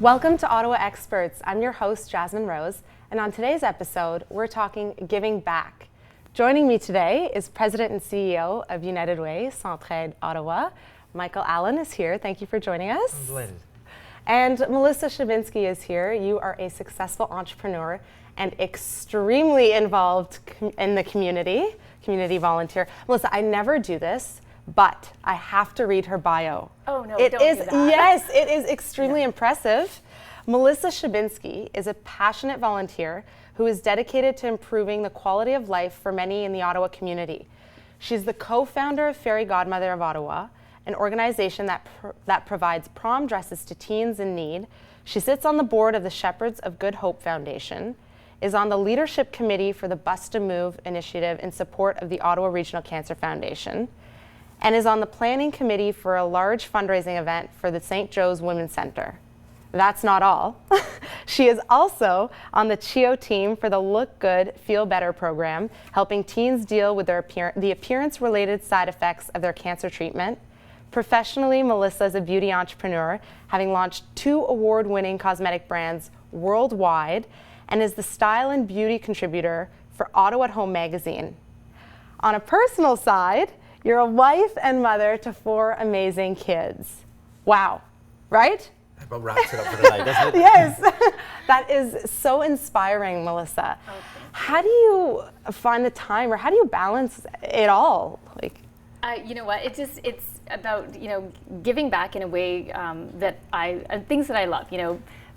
Welcome to Ottawa Experts. I'm your host, Jasmine Rose, and on today's episode, we're talking giving back. Joining me today is President and CEO of United Way Centraide Ottawa. Michael Allen is here. Thank you for joining us. I'm delighted. And Melissa Shabinsky is here. You are a successful entrepreneur and extremely involved in the community volunteer. Melissa, I never do this, but I have to read her bio. Oh no, it don't is, do that. Yes, it is extremely impressive. Melissa Shabinsky is a passionate volunteer who is dedicated to improving the quality of life for many in the Ottawa community. She's the co-founder of Fairy Godmother of Ottawa, an organization that provides prom dresses to teens in need. She sits on the board of the Shepherds of Good Hope Foundation, is on the leadership committee for the Bus to Move initiative in support of the Ottawa Regional Cancer Foundation, and is on the planning committee for a large fundraising event for the St. Joe's Women's Centre. That's not all. She is also on the CHEO team for the Look Good, Feel Better program, helping teens deal with the appearance-related side effects of their cancer treatment. Professionally, Melissa is a beauty entrepreneur, having launched 2 award-winning cosmetic brands worldwide, and is the style and beauty contributor for Ottawa at Home magazine. On a personal side, you're a wife and mother to 4 amazing kids. Wow, right? That about wraps it up for tonight, doesn't it? Yes, that is so inspiring, Melissa. Oh, how do you find the time, or how do you balance it all? You know what? It's about giving back in a way things that I love.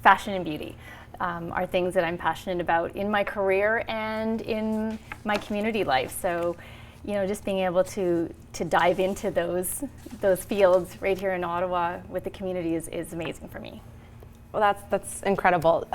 Fashion and beauty are things that I'm passionate about in my career and in my community life. So, just being able to dive into those fields right here in Ottawa with the community is amazing for me. Well, that's incredible.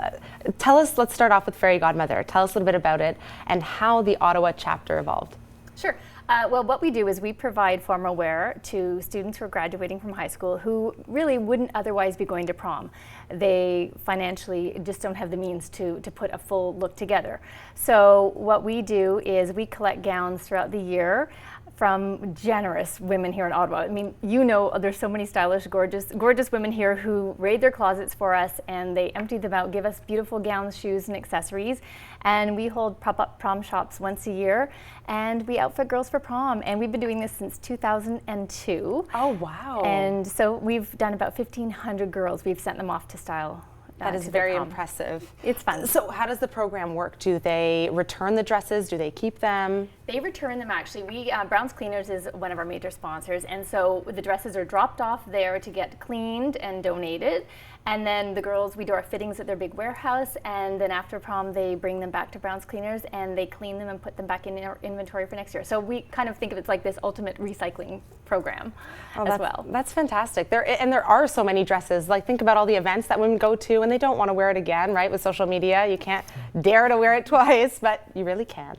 Let's start off with Fairy Godmother. Tell us a little bit about it and how the Ottawa chapter evolved. Sure. Well, what we do is we provide formal wear to students who are graduating from high school who really wouldn't otherwise be going to prom. They financially just don't have the means to put a full look together. So what we do is we collect gowns throughout the year from generous women here in Ottawa. I mean, there's so many stylish, gorgeous women here who raid their closets for us, and they empty them out, give us beautiful gowns, shoes, and accessories. And we hold pop-up prom shops once a year, and we outfit girls for prom. And we've been doing this since 2002. Oh, wow. And so we've done about 1,500 girls. We've sent them off to style. That is very impressive. It's fun. So how does the program work? Do they return the dresses? Do they keep them? They return them, actually. Brown's Cleaners is one of our major sponsors, and so the dresses are dropped off there to get cleaned and donated. And then the girls, we do our fittings at their big warehouse, and then after prom they bring them back to Brown's Cleaners and they clean them and put them back in our inventory for next year. So we kind of think of it like this ultimate recycling program as well. That's fantastic. There are so many dresses. Like, think about all the events that women go to and they don't want to wear it again, right? With social media, you can't dare to wear it twice, but you really can.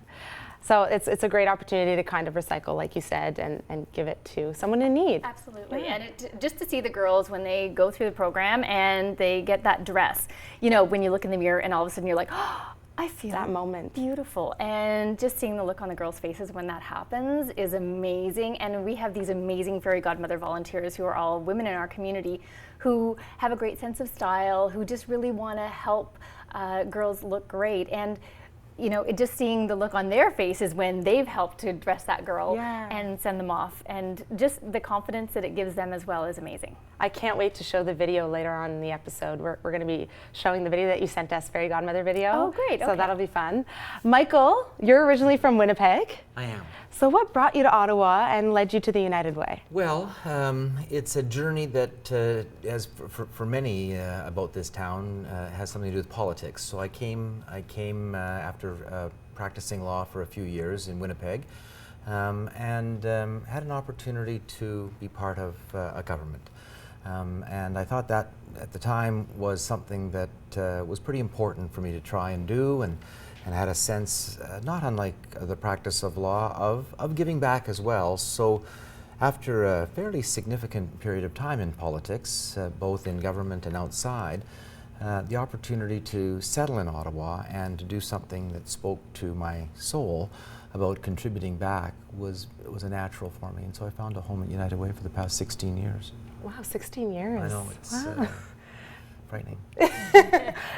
So it's a great opportunity to kind of recycle, like you said, and give it to someone in need. Absolutely. Yeah. And just to see the girls when they go through the program and they get that dress, when you look in the mirror and all of a sudden you're like, oh, I feel that moment. Beautiful. And just seeing the look on the girls' faces when that happens is amazing. And we have these amazing Fairy Godmother volunteers who are all women in our community who have a great sense of style, who just really want to help girls look great. And just seeing the look on their faces when they've helped to dress that girl and send them off, and just the confidence that it gives them as well is amazing. I can't wait to show the video later on in the episode. We're going to be showing the video that you sent us, Fairy Godmother video. Oh, great. So okay. that'll be fun. Michael, you're originally from Winnipeg. I am. So what brought you to Ottawa and led you to the United Way? Well, it's a journey that, as for many about this town, has something to do with politics. So I came after practicing law for a few years in Winnipeg, and had an opportunity to be part of a government. And I thought that at the time was something that was pretty important for me to try and do, and had a sense, not unlike the practice of law, of giving back as well. So after a fairly significant period of time in politics, both in government and outside, the opportunity to settle in Ottawa and to do something that spoke to my soul about contributing back was a natural for me. And so I found a home at United Way for the past 16 years. Wow, 16 years. I know, it's frightening.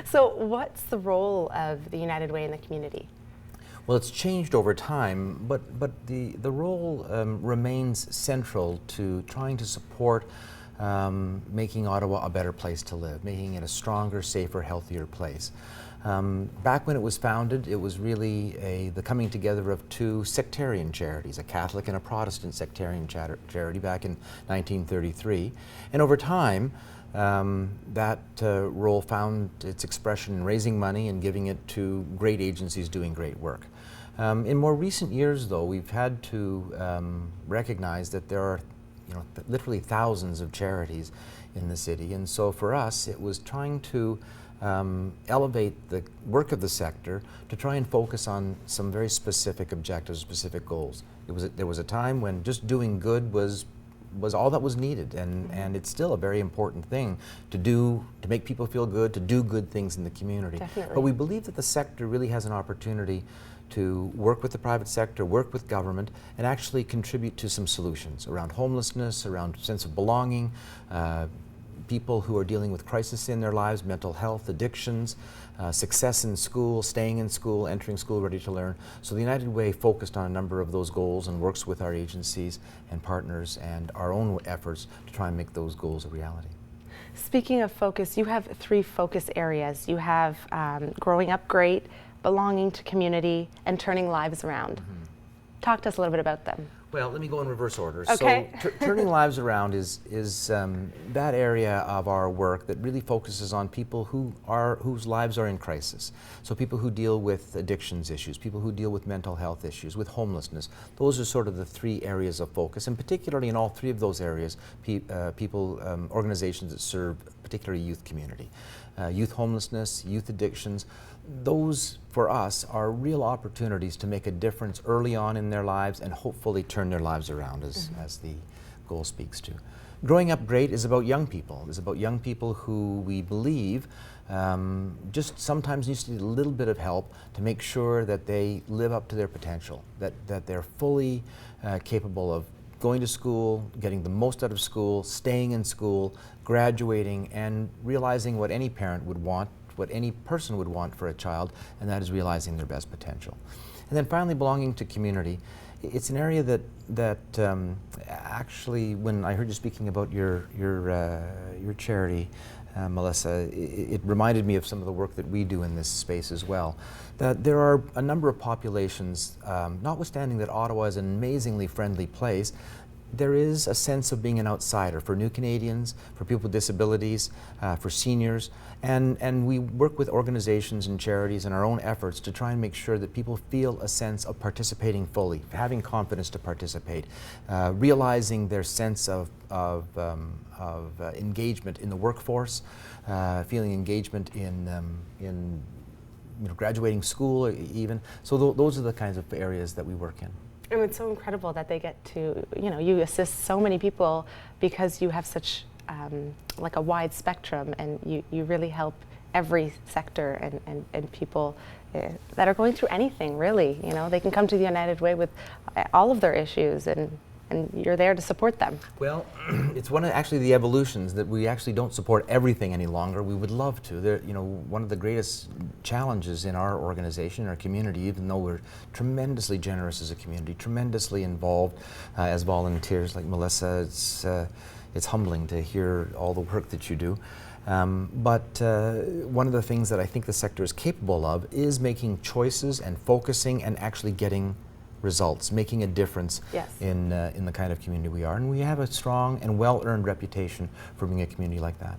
So what's the role of the United Way in the community? Well, it's changed over time, but the role remains central to trying to support making Ottawa a better place to live, making it a stronger, safer, healthier place. Back when it was founded, it was really the coming together of two sectarian charities, a Catholic and a Protestant sectarian charity back in 1933. And over time, that role found its expression in raising money and giving it to great agencies doing great work. In more recent years, though, we've had to recognize that there are literally thousands of charities in the city. And so for us, it was trying to elevate the work of the sector to try and focus on some very specific objectives, specific goals. There was a time when just doing good was all that was needed, and it's still a very important thing to do, to make people feel good, to do good things in the community. Definitely. But we believe that the sector really has an opportunity to work with the private sector, work with government, and actually contribute to some solutions around homelessness, around sense of belonging, people who are dealing with crisis in their lives, mental health, addictions, success in school, staying in school, entering school ready to learn. So the United Way focused on a number of those goals and works with our agencies and partners and our own efforts to try and make those goals a reality. Speaking of focus, you have 3 focus areas. You have growing up great, belonging to community, and turning lives around. Talk to us a little bit about them. Well, let me go in reverse order. Okay. So turning lives around is that area of our work that really focuses on people whose lives are in crisis. So people who deal with addictions issues, people who deal with mental health issues, with homelessness. Those are sort of the 3 areas of focus, and particularly in all 3 of those areas, organizations that serve particularly youth community. Youth homelessness, youth addictions, those for us are real opportunities to make a difference early on in their lives and hopefully turn their lives around, as the goal speaks to. Growing Up Great is about young people. It's about young people who we believe just sometimes need a little bit of help to make sure that they live up to their potential, that they're fully capable of going to school, getting the most out of school, staying in school, graduating, and realizing what any parent would want, what any person would want for a child, and that is realizing their best potential. And then finally, belonging to community. It's an area that actually, when I heard you speaking about your charity, Melissa, it reminded me of some of the work that we do in this space as well. That there are a number of populations, notwithstanding that Ottawa is an amazingly friendly place, there is a sense of being an outsider for new Canadians, for people with disabilities, for seniors, and we work with organizations and charities in our own efforts to try and make sure that people feel a sense of participating fully, having confidence to participate, realizing their sense of engagement in the workforce, feeling engagement in graduating school even. So those are the kinds of areas that we work in. And it's so incredible that they get to, you assist so many people because you have such like a wide spectrum, and you really help every sector and people that are going through anything, really. They can come to the United Way with all of their issues, and you're there to support them. Well, it's one of actually the evolutions that we actually don't support everything any longer. We would love to. One of the greatest challenges in our organization, our community, even though we're tremendously generous as a community, tremendously involved as volunteers like Melissa, it's humbling to hear all the work that you do. But one of the things that I think the sector is capable of is making choices and focusing and actually getting results, making a difference. Yes. in the kind of community we are. And we have a strong and well-earned reputation for being a community like that.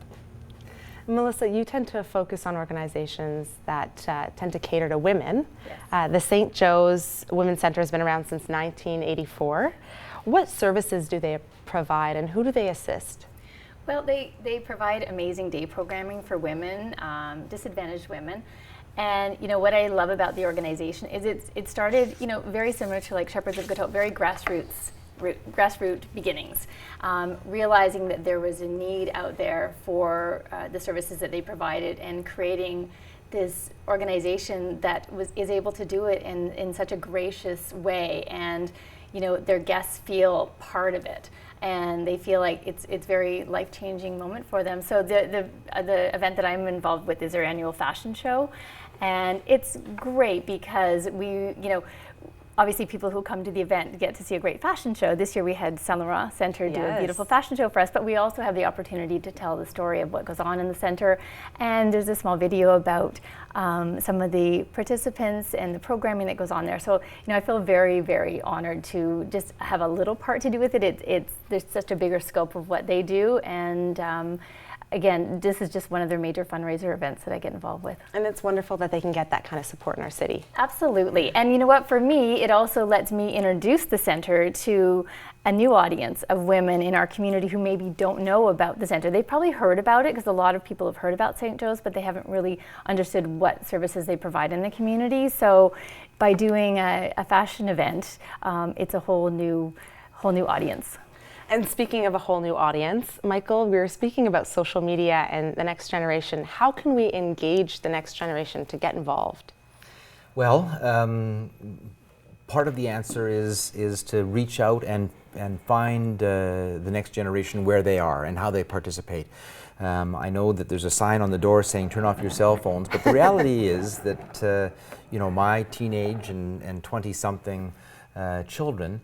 Melissa, you tend to focus on organizations that tend to cater to women. Yes. The St. Joe's Women's Center has been around since 1984. What services do they provide, and who do they assist? Well, they provide amazing day programming for women, disadvantaged women. And what I love about the organization is it started very similar to like Shepherds of Good Hope, very grassroots beginnings, realizing that there was a need out there for the services that they provided, and creating this organization that is able to do it in such a gracious way, and their guests feel part of it. and they feel like it's very life-changing moment for them. So the event that I'm involved with is their annual fashion show, and it's great because obviously people who come to the event get to see a great fashion show. This year we had Saint Laurent Center do a beautiful fashion show for us, but we also have the opportunity to tell the story of what goes on in the center. And there's a small video about some of the participants and the programming that goes on there. So, I feel very, very honored to just have a little part to do with it. There's such a bigger scope of what they do, and again, this is just one of their major fundraiser events that I get involved with. And it's wonderful that they can get that kind of support in our city. Absolutely. And you know what, for me, it also lets me introduce the center to a new audience of women in our community who maybe don't know about the center. They've probably heard about it because a lot of people have heard about St. Joe's, but they haven't really understood what services they provide in the community. So by doing a fashion event, it's a whole new audience. And speaking of a whole new audience, Michael, we were speaking about social media and the next generation. How can we engage the next generation to get involved? Well, part of the answer is to reach out and find the next generation where they are and how they participate. I know that there's a sign on the door saying turn off your cell phones, but the reality is that my teenage and 20-something children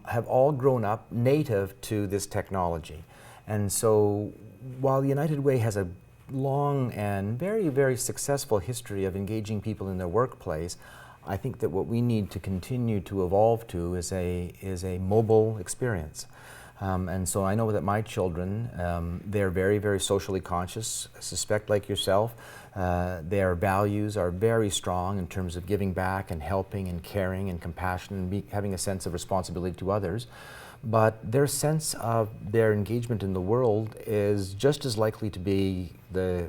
have all grown up native to this technology. And so while the United Way has a long and very, very successful history of engaging people in their workplace, I think that what we need to continue to evolve to is a mobile experience. And so I know that my children, they're very, very socially conscious. I suspect, like yourself, their values are very strong in terms of giving back and helping and caring and compassion and having a sense of responsibility to others. But their sense of their engagement in the world is just as likely to be the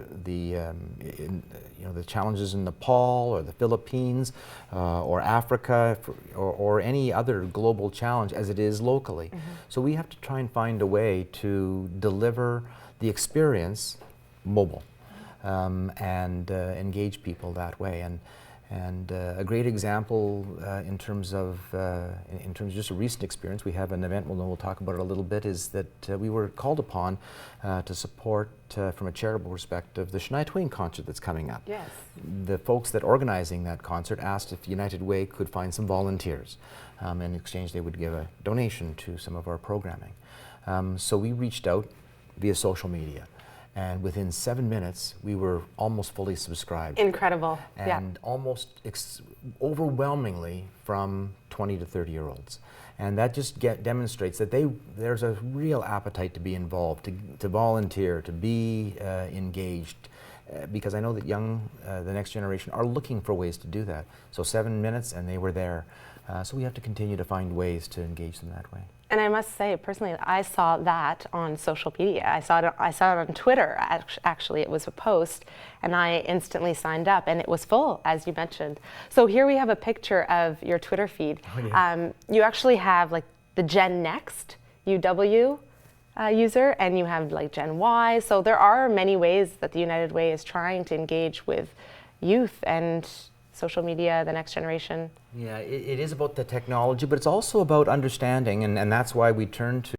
challenges in Nepal or the Philippines or Africa or any other global challenge as it is locally. Mm-hmm. So we have to try and find a way to deliver the experience mobile and engage people that way. And a great example in terms of just a recent experience, we have an event, we'll talk about it a little bit, is that we were called upon to support, from a charitable perspective, the Shania Twain concert that's coming up. Yes. The folks that organizing that concert asked if United Way could find some volunteers. In exchange, they would give a donation to some of our programming. So we reached out via social media. And within 7 minutes, we were almost fully subscribed. Incredible. And almost overwhelmingly from 20 to 30-year-olds. And that just demonstrates that there's a real appetite to be involved, to volunteer, to be engaged. Because I know that the next generation are looking for ways to do that. So 7 minutes and they were there. So we have to continue to find ways to engage them that way. And I must say, personally, I saw that on social media. I saw it on Twitter, actually. It was a post, and I instantly signed up, and it was full, as you mentioned. So here we have a picture of your Twitter feed. Oh, yeah. You actually have like the Gen Next, UW user, and you have like Gen Y. So there are many ways that the United Way is trying to engage with youth and social media, the next generation. Yeah, it is about the technology, but it's also about understanding, and that's why we turn to